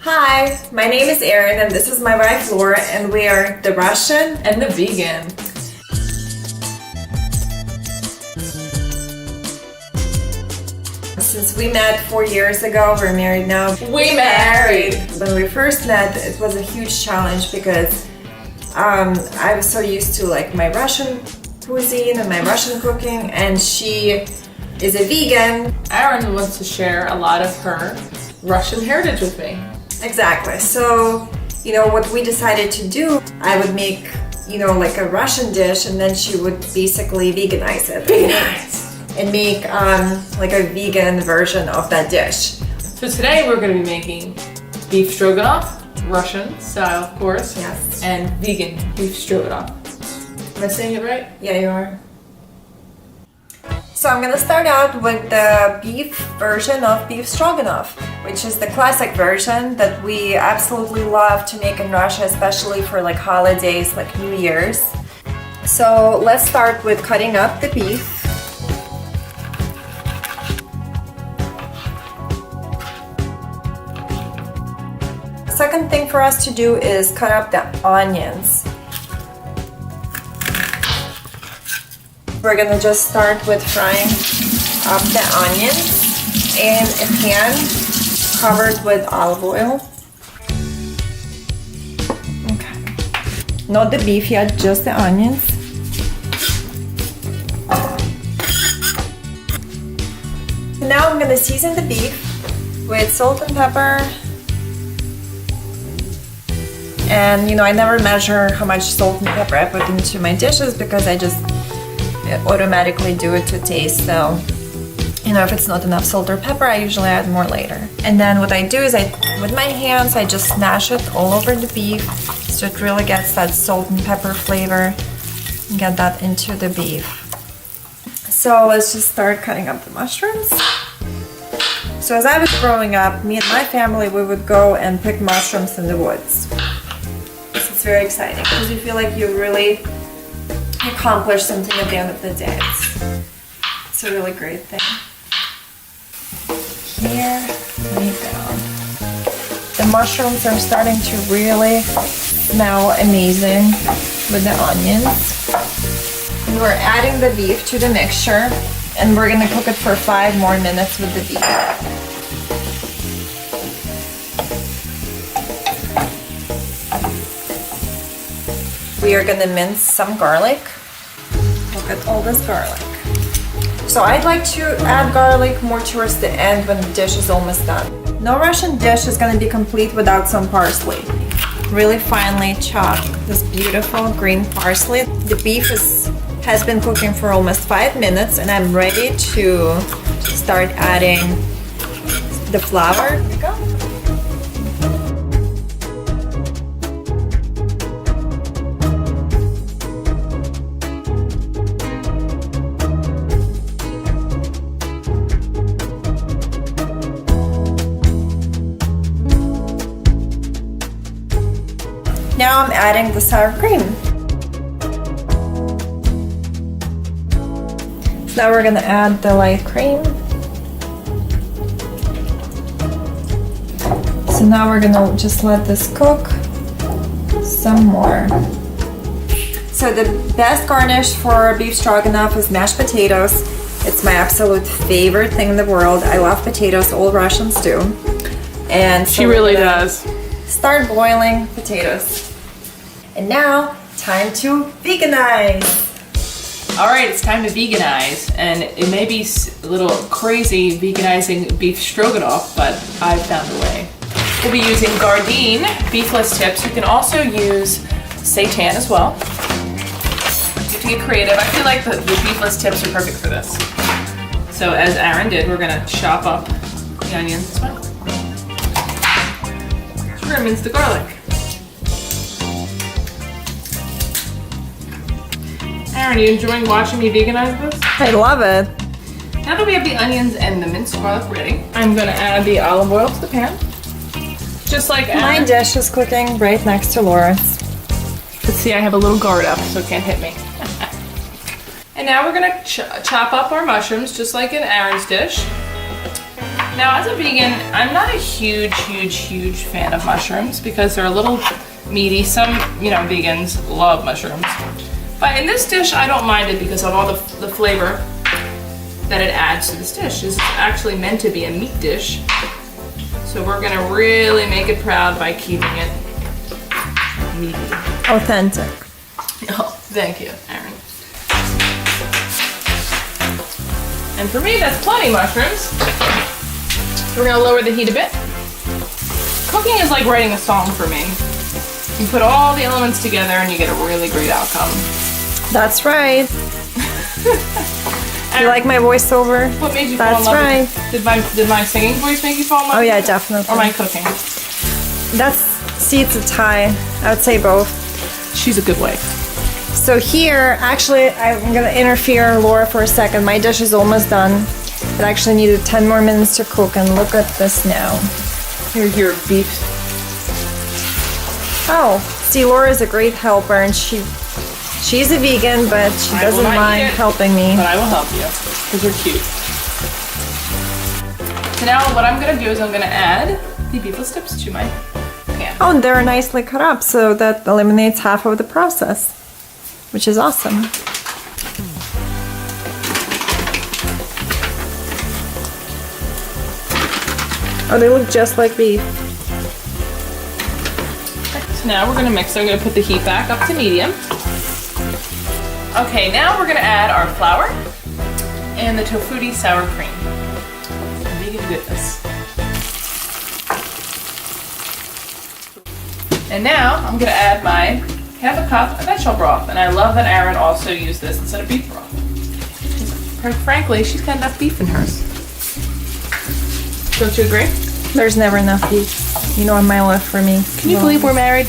Hi, my name is Arin and this is my wife Laura and we are the Russian and the vegan. Since we met 4 years ago, we're married now. We married! When we first met, it was a huge challenge because I was so used to like my Russian cuisine and my Russian cooking, and she is a vegan. Arin wants to share a lot of her Russian heritage with me. Exactly. So, you know, what we decided to do, I would make, you know, like a Russian dish and then she would basically veganize it. Veganize! And make like a vegan version of that dish. So today we're going to be making beef stroganoff, Russian style of course. Yes. And vegan beef stroganoff. Am I saying it right? Yeah, you are. So I'm gonna start out with the beef version of beef stroganoff, which is the classic version that we absolutely love to make in Russia, especially for like holidays like New Year's. So let's start with cutting up the beef. Second thing for us to do is cut up the onions. We're gonna just start with frying up the onions in a pan covered with olive oil. Okay. Not the beef yet, just the onions. Now I'm gonna season the beef with salt and pepper. And you know, I never measure how much salt and pepper I put into my dishes because I just automatically do it to taste. So, you know, if it's not enough salt or pepper, I usually add more later. And then what I do is with my hands, I just smash it all over the beef so it really gets that salt and pepper flavor and get that into the beef. So let's just start cutting up the mushrooms. So as I was growing up, me and my family, we would go and pick mushrooms in the woods. It's very exciting because you feel like you really accomplish something at the end of the day. It's a really great thing. Here we go. The mushrooms are starting to really smell amazing with the onions. And we're adding the beef to the mixture and we're gonna cook it for 5 more minutes with the beef. We are gonna mince some garlic. Look at all this garlic. So I'd like to add garlic more towards the end when the dish is almost done. No Russian dish is gonna be complete without some parsley. Really finely chopped this beautiful green parsley. The beef has been cooking for almost 5 minutes and I'm ready to start adding the flour. There we go. Now I'm adding the sour cream. So now we're gonna add the light cream. So now we're gonna just let this cook some more. So the best garnish for beef stroganoff is mashed potatoes. It's my absolute favorite thing in the world. I love potatoes, all Russians do. And so she really does. Start boiling potatoes. And now, time to veganize. All right, it's time to veganize. And it may be a little crazy veganizing beef stroganoff, but I found a way. We'll be using Gardein beefless tips. You can also use seitan as well. You have to get creative. I feel like the beefless tips are perfect for this. So as Arin did, we're gonna chop up the onions as well. We're gonna mince the garlic. Arin, you enjoying watching me veganize this? I love it. Now that we have the onions and the minced garlic ready, I'm gonna add the olive oil to the pan. Just like Arin. My dish is cooking right next to Laura's. But see, I have a little guard up, so it can't hit me. And now we're gonna chop up our mushrooms, just like in Arin's dish. Now, as a vegan, I'm not a huge fan of mushrooms because they're a little meaty. Some, you know, vegans love mushrooms. But in this dish, I don't mind it because of all the flavor that it adds to this dish. It's actually meant to be a meat dish. So we're gonna really make it proud by keeping it meaty. Authentic. Oh, thank you, Arin. And for me, that's plenty mushrooms. We're gonna lower the heat a bit. Cooking is like writing a song for me. You put all the elements together and you get a really great outcome. That's right. You like my voiceover? What made you fall in love right. with it? Did my singing voice make you fall in love? Oh yeah, with it? definitely. Or my cooking? It's a tie. I would say both. She's a good wife. So here, actually, I'm gonna interfere, Laura, for a second. My dish is almost done. It actually needed 10 more minutes to cook, and look at this now. Here's your beef. Oh, see, Laura is a great helper, and she's a vegan, but she doesn't mind helping me. But I will help you, because you're cute. So now what I'm gonna do is I'm gonna add the beefless tips to my pan. Oh, and they're nicely cut up, so that eliminates half of the process, which is awesome. Oh, they look just like beef. So now we're gonna mix. I'm gonna put the heat back up to medium. Okay, now we're gonna add our flour and the tofutti sour cream. Vegan goodness. And now I'm gonna add my half a cup of vegetable broth. And I love that Arin also used this instead of beef broth. Because, frankly, she's got enough beef in hers. Don't you agree? There's never enough beef. You know, on my left for me. Can you believe we're married?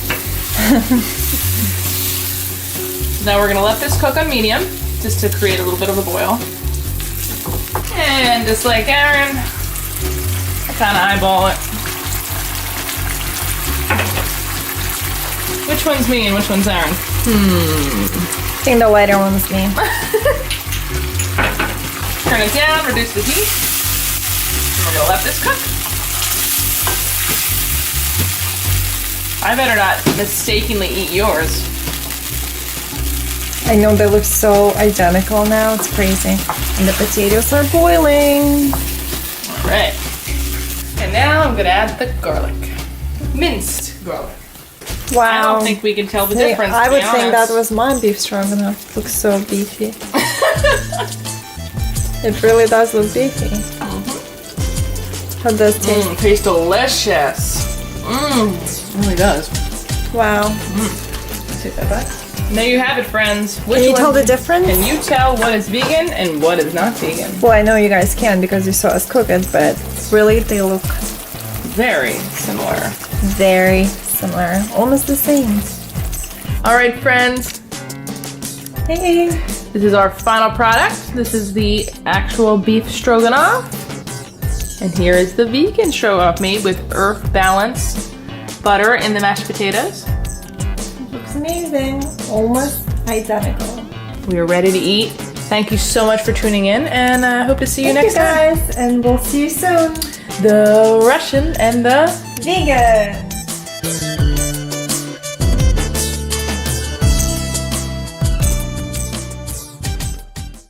Now we're gonna let this cook on medium, just to create a little bit of a boil. And just like Arin, I kinda eyeball it. Which one's me and which one's Arin? I think the lighter one's me. Turn it down, reduce the heat. And we're gonna let this cook. I better not mistakenly eat yours. I know they look so identical now, it's crazy. And the potatoes are boiling. All right. And now I'm gonna add the garlic. Minced garlic. Wow. I don't think we can tell the difference. I would to be think that honest. was my beef stroganoff. It looks so beefy. It really does look beefy. How does it taste? Tastes delicious. It really does. Wow. Take that back. There you have it, friends. Can you tell the difference? Can you tell what is vegan and what is not vegan? Well, I know you guys can because you saw us cook it, but really they look Very similar. very similar. Almost the same. All right, friends. Hey! This is our final product. This is the actual beef stroganoff. And here is the vegan stroganoff made with earth balanced butter in the mashed potatoes. Looks amazing. Almost identical. We are ready to eat. Thank you so much for tuning in, and I hope to see you next Thank you time. guys, and we'll see you soon. The Russian and the Vegan!